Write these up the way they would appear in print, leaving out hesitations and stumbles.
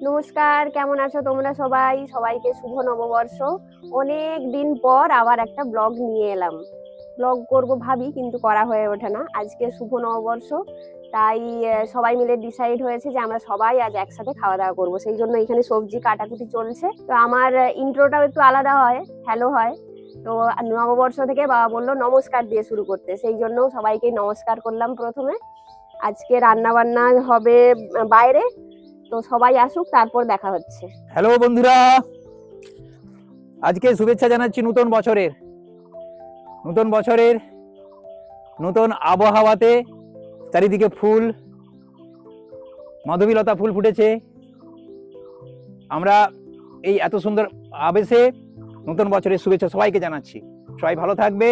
নমস্কার, কেমন আছো তোমরা সবাই? সবাইকে শুভ নববর্ষ। অনেক দিন পর আবার একটা ব্লগ নিয়ে এলাম। ব্লগ করব ভাবি, কিন্তু করা হয়ে ওঠে না। আজকে শুভ নববর্ষ, তাই সবাই মিলে ডিসাইড হয়েছে যে আমরা সবাই আজ একসাথে খাওয়া দাওয়া করবো। সেই জন্য এখানে সবজি কাটাকুটি চলছে। তো আমার ইন্ট্রোটাও একটু আলাদা হয়, হ্যালো হয়। তো নববর্ষ থেকে বাবা বললো নমস্কার দিয়ে শুরু করতে, সেই জন্য সবাইকে নমস্কার করলাম প্রথমে। আজকে রান্না বান্না হবে বাইরে, তো সবাই আসুক, তারপর দেখা হচ্ছে। হ্যালো বন্ধুরা, আজকে শুভেচ্ছা জানাচ্ছি নতুন বছরের। নতুন আবহাওয়াতে চারিদিকে ফুল, মাধবীলতা ফুল ফুটেছে। আমরা এই এত সুন্দর আবেশে নতুন বছরের শুভেচ্ছা সবাইকে জানাচ্ছি। সবাই ভালো থাকবে।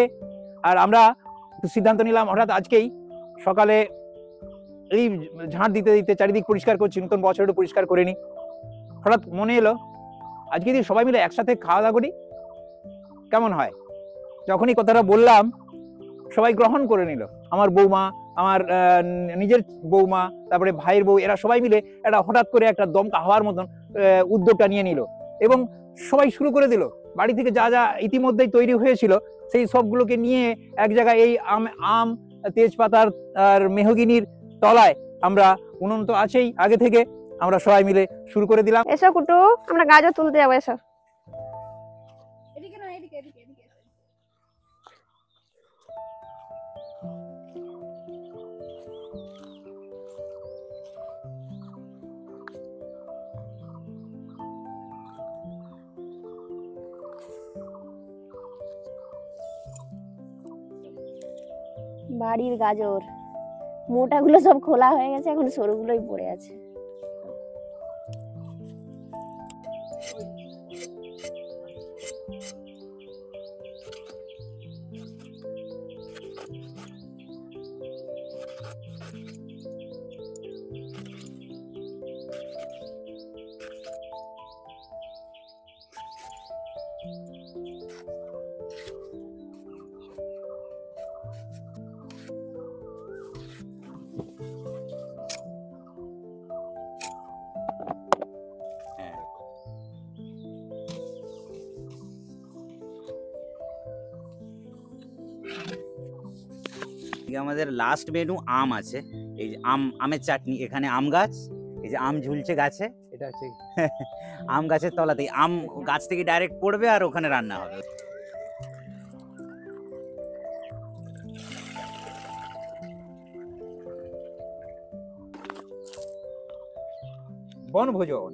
আর আমরা সিদ্ধান্ত নিলাম হঠাৎ আজকেই সকালে এই ঝাঁট দিতে দিতে চারিদিক পরিষ্কার করছি, নতুন বছরটা পরিষ্কার করে নি। হঠাৎ মনে এলো আজকে যদি সবাই মিলে একসাথে খাওয়া দাওয়া করি কেমন হয়। যখনই কথাটা বললাম সবাই গ্রহণ করে নিল। আমার বৌমা, আমার নিজের বৌমা, তারপরে ভাইয়ের বউ, এরা সবাই মিলে একটা হঠাৎ করে একটা দমকা হওয়ার মতন উদ্যোগটা নিয়ে নিল এবং সবাই শুরু করে দিল। বাড়ি থেকে যা যা ইতিমধ্যেই তৈরি হয়েছিল সেই সবগুলোকে নিয়ে এক জায়গায় এই আম তেজপাতার আর মেহগিনির তলায়, আমরা উনুন তো আছেই আগে থেকে, আমরা সবাই মিলে শুরু করে দিলাম। এসো কুটু, আমরা গাজর তুলতে যাবো। এসো। বাড়ির গাজর মোটাগুলো সব খোলা হয়ে গেছে, এখন সরুগুলোই পড়ে আছে। আমাদের লাস্ট মেনু আম আছে। এই যে আমের চাটনি, এখানে আম গাছ, এই যে আম ঝুলছে গাছে, এটা হচ্ছে আম গাছের তলাতেই আম গাছ থেকে ডাইরেক্ট পড়বে আর ওখানে রান্না হবে। বনভোজন।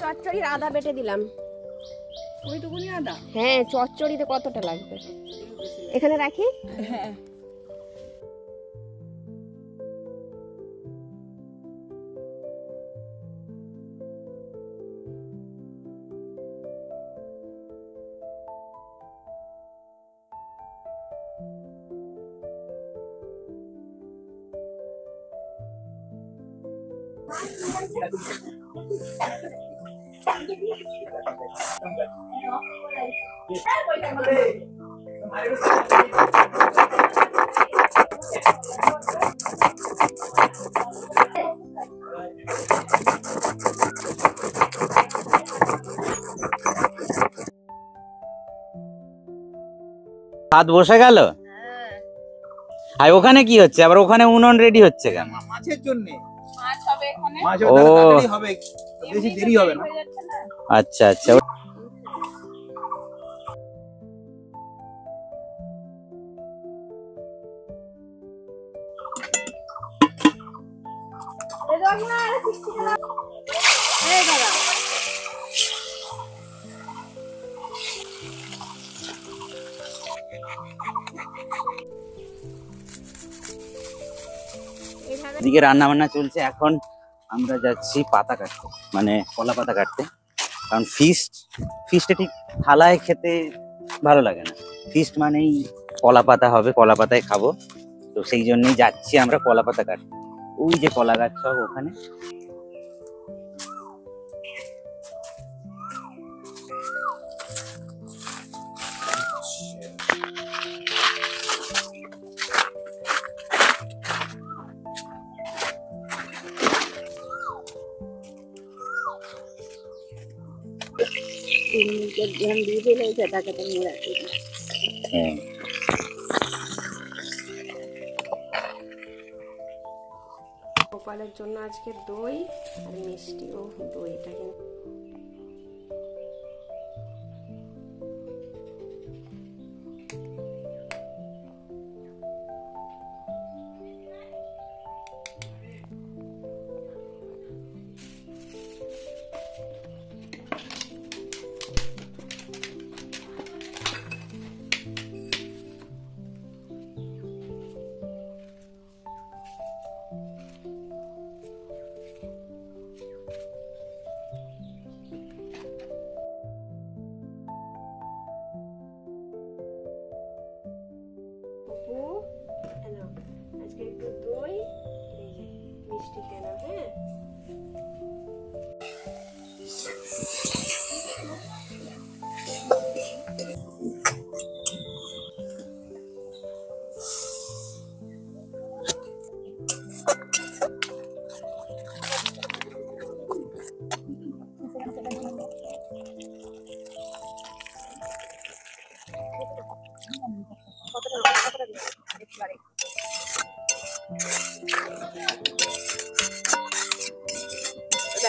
চচ্চড়ির আদা বেটে দিলাম। ওইটুকুনি আদা? হ্যাঁ, চচ্চড়িতে কতটা লাগবে? এখানে রাখি। হ্যাঁ। ভাত বসে গেল। আর ওখানে কি হচ্ছে? আবার ওখানে উনুন রেডি হচ্ছে কেন? মাছের জন্য। মাছ হবে এখানে। মাছ ও। হবে, বেশি দেরি হবে না। আচ্ছা আচ্ছা। এদিকে রান্না বান্না চলছে। এখন আমরা যাচ্ছি পাতা কাটতে, মানে কলা পাতা কাটতে। কারণ ফিস্টে ঠিক থালায় খেতে ভালো লাগে না। ফিস্ট মানেই কলা পাতা হবে, কলা পাতায় খাবো। তো সেই জন্যই যাচ্ছি আমরা কলা পাতা কাটতে। ওই যে কলা গাছ সব ওখানে। হ্যাঁ, গোপালের জন্য আজকে দই আর মিষ্টি। ও দইটা কিন্তু আজকে একটু দই মিষ্টি কেনা। হ্যাঁ,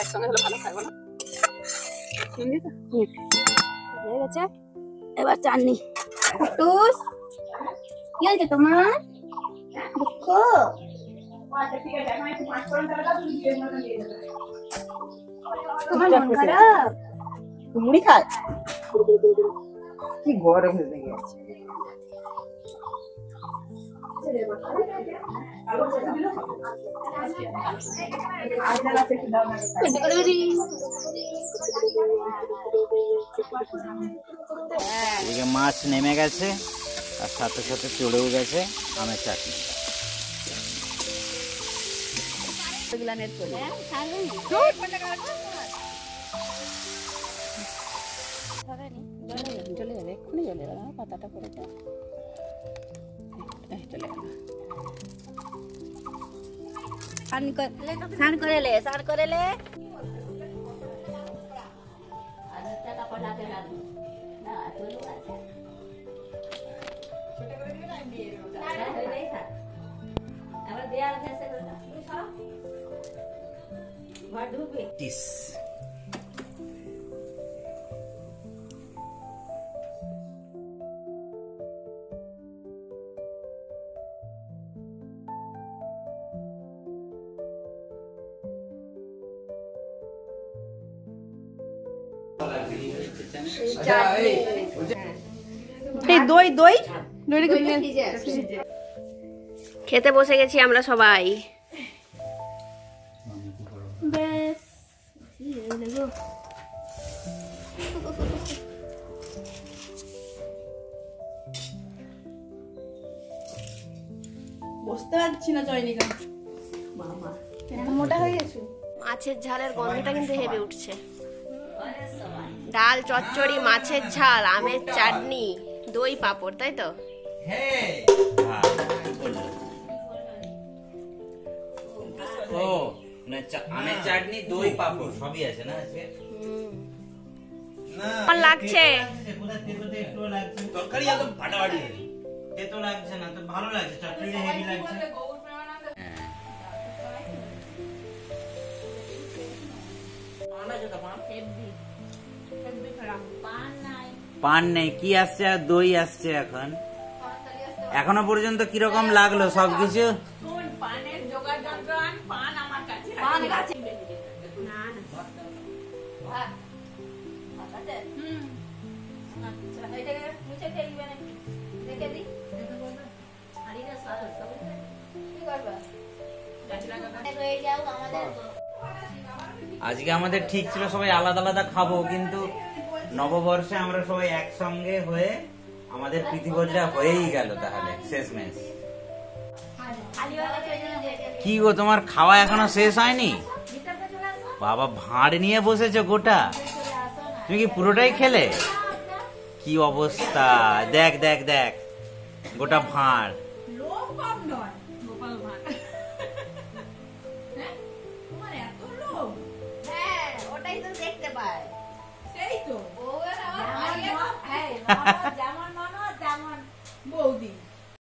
একসঙ্গে হলে ভালো খাইবো না। হয়ে গেছে, এবার চাটনি। কুটুস, কি হয়েছে তোমার? দুঃখ? তোমার মন খারাপ? মুড়ি খায় কি গরম হয়ে গেছে। এদিকে মাছ নেমে গেছে আর সাথে সাথে চড়েও গেছে আমের চাটনি। চলে যাবে, এক্ষুনি চলে যাবে। পাতাটা করে দাও, চলে গেল। স্নান করে লে, স্নান করে লে। টিস দই দই খেতে বসে গেছি আমরা সবাই। বসতে পারছি না জয়নিকা। মোটা হয়ে গেছো। মাছের ঝালের গন্ধটা কিন্তু হেভে উঠছে। ডাল চচ্চড়ি, মাছের ঝাল, আমের চাটনি, দই পাঁপড়, তাই তো? ও আমের চাটনি, দই পাঁপড় সবই আছে না আজকে? কেমন লাগছে? তরকারি একদম ফাটাফাটি, তেতো লাগছে না, তো ভালো লাগছে। চাটনিটা হেভি লাগছে। পান নেই, কি আসছে? আর দই আসছে। এখন এখনো পর্যন্ত কিরকম লাগলো সবকিছু? পানের জোগাড় যন্ত্র আন, পান আমার কাছে। পান আজকে আমাদের ঠিক ছিল সবাই আলাদা আলাদা খাবো, কিন্তু নববর্ষে আমরা সবাই একসঙ্গে হয়ে আমাদের প্রীতিভোজটা হয়েই গেল। তাহলে শেষমেশ কি গো, তোমার খাওয়া এখনো শেষ হয়নি? বাবা ভাঁড় নিয়ে বসেছো গোটা, তুমি কি পুরোটাই খেলে? কি অবস্থা, দেখ দেখ দেখ, গোটা ভাঁড়। ওটাই তো দেখতে পায়। সেই তো বউয়ের আবার